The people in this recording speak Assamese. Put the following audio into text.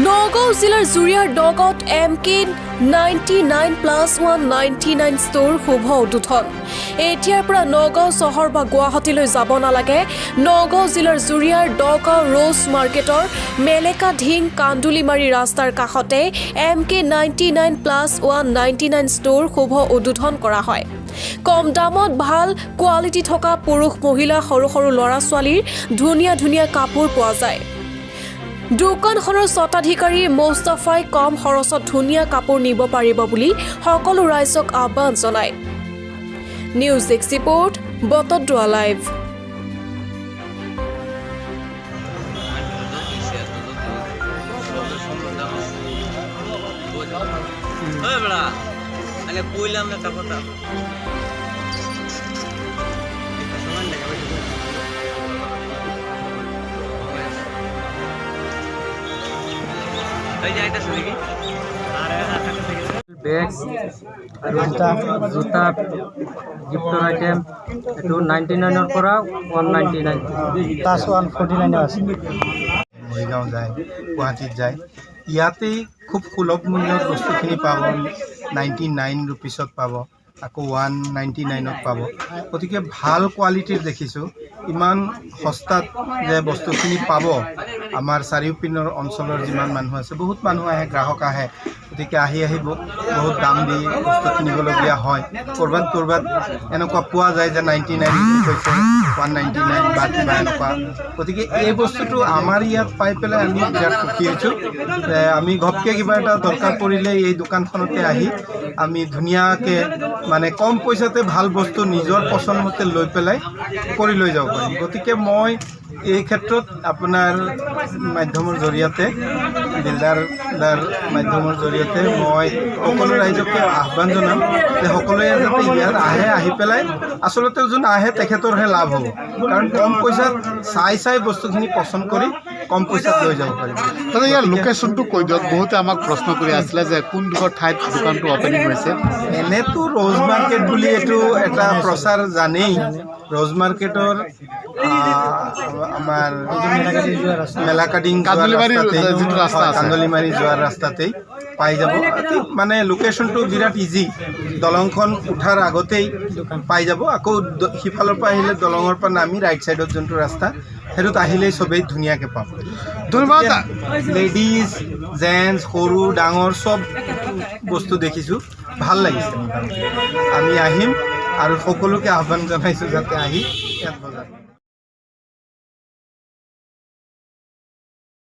নগাঁও জিলাৰ জুৰিয়াৰ নগাঁৱত MK99+199 ষ্ট'ৰ শুভ উদ্বোধন। এতিয়াৰ পৰা নগাঁও চহৰ বা গুৱাহাটীলৈ যাব নালাগে। নগাঁও জিলাৰ জুৰিয়াৰ নগাঁও ৰ'জ মাৰ্কেটৰ মেলেকা ঢিং কান্দুলিমাৰী ৰাস্তাৰ কাষতে MK99+199 ষ্ট'ৰ শুভ উদ্বোধন কৰা হয়। কম দামত ভাল কোৱালিটি থকা পুৰুষ মহিলা সৰু সৰু ল'ৰা ছোৱালীৰ ধুনীয়া ধুনীয়া কাপোৰ পোৱা যায়। দোকানখনৰ স্বত্বাধিকাৰী মুস্তাফাই কম খৰচত ধুনীয়া কাপোৰ নিব পাৰিব বুলি সকলো ৰাইজক আহ্বান জনায়। News desk report Batadrava live. Bag আৰু জোতা গিফ্টৰ আইটেম এইটো 99ৰ পৰা 199 প্লাছ 149 আছে। মৰিগাঁও যায়, গুৱাহাটীত যায়, ইয়াতেই খুব সুলভ মূল্যত বস্তুখিনি পাব। 99 ৰুপিছত পাব, আকৌ 199ত পাব। গতিকে ভাল কোৱালিটিৰ দেখিছোঁ। ইমান সস্তাত যে বস্তুখিনি পাব, আমাৰ চাৰিওপিনৰ অঞ্চলৰ যিমান মানুহ আছে, বহুত মানুহ আহে, গ্ৰাহক আহে। গতিকে আহি বহুত দাম দি বস্তু কিনিবলগীয়া হয়। ক'ৰবাত এনেকুৱা পোৱা যায় যে 99 কৈছে, 199 বা কিবা এনেকুৱা। গতিকে এই বস্তুটো আমাৰ ইয়াত পাই পেলাই আমি বিৰাট সুখী হৈছোঁ। আমি ঘপকৈ কিবা এটা দৰকাৰ পৰিলে এই দোকানখনতে আহি আমি ধুনীয়াকৈ মানে কম পইচাতে ভাল বস্তু নিজৰ পচন্দমতে লৈ পেলাই কৰি লৈ যাব পাৰিম। গতিকে মই এই ক্ষেত্ৰত আপোনাৰ মাধ্যমৰ জৰিয়তে, বিল্ডাৰ মাধ্যমৰ জৰিয়তে মই সকলো ৰাইজকে আহ্বান জনাম যে সকলোৱে যাতে ইয়াত আহে, আহি পেলাই আচলতে যোন আহে তেখেতৰহে লাভ হ'ব। কাৰণ কম পইচাত চাই বস্তুখিনি পচন্দ কৰি কম পইচাত লৈ যাব পাৰিব। তাতে ইয়াৰ লোকেশ্যনটো কৈ দিয়ক। বহুতে আমাক প্ৰশ্ন কৰি আছিলে যে কোনডোখৰ ঠাইত দোকানটো অপেনিং হৈছে। এনেতো ৰ'জ মাৰ্কেট বুলি এইটো এটা প্ৰচাৰ জানেই। ৰ'জ মাৰ্কেটৰ আমাৰ মেলাকাডিং কান্দুলিমাৰী যোৱাৰ ৰাস্তাতেই পাই যাব। মানে লোকেশ্যনটো বিৰাট ইজি। দলংখন উঠাৰ আগতেই পাই যাব। আকৌ সিফালৰ পৰা আহিলে দলঙৰ পৰা নামি ৰাইট ছাইডত যোনটো ৰাস্তা, সেইটোত আহিলেই চবেই ধুনীয়াকৈ পাব। ধন্যবাদ। লেডিজ, জেণ্টছ, সৰু ডাঙৰ চব বস্তু দেখিছোঁ, ভাল লাগিছে। আমি আহিম আৰু সকলোকে আহ্বান জনাইছোঁ যাতে আহি ইয়াত বজাৰ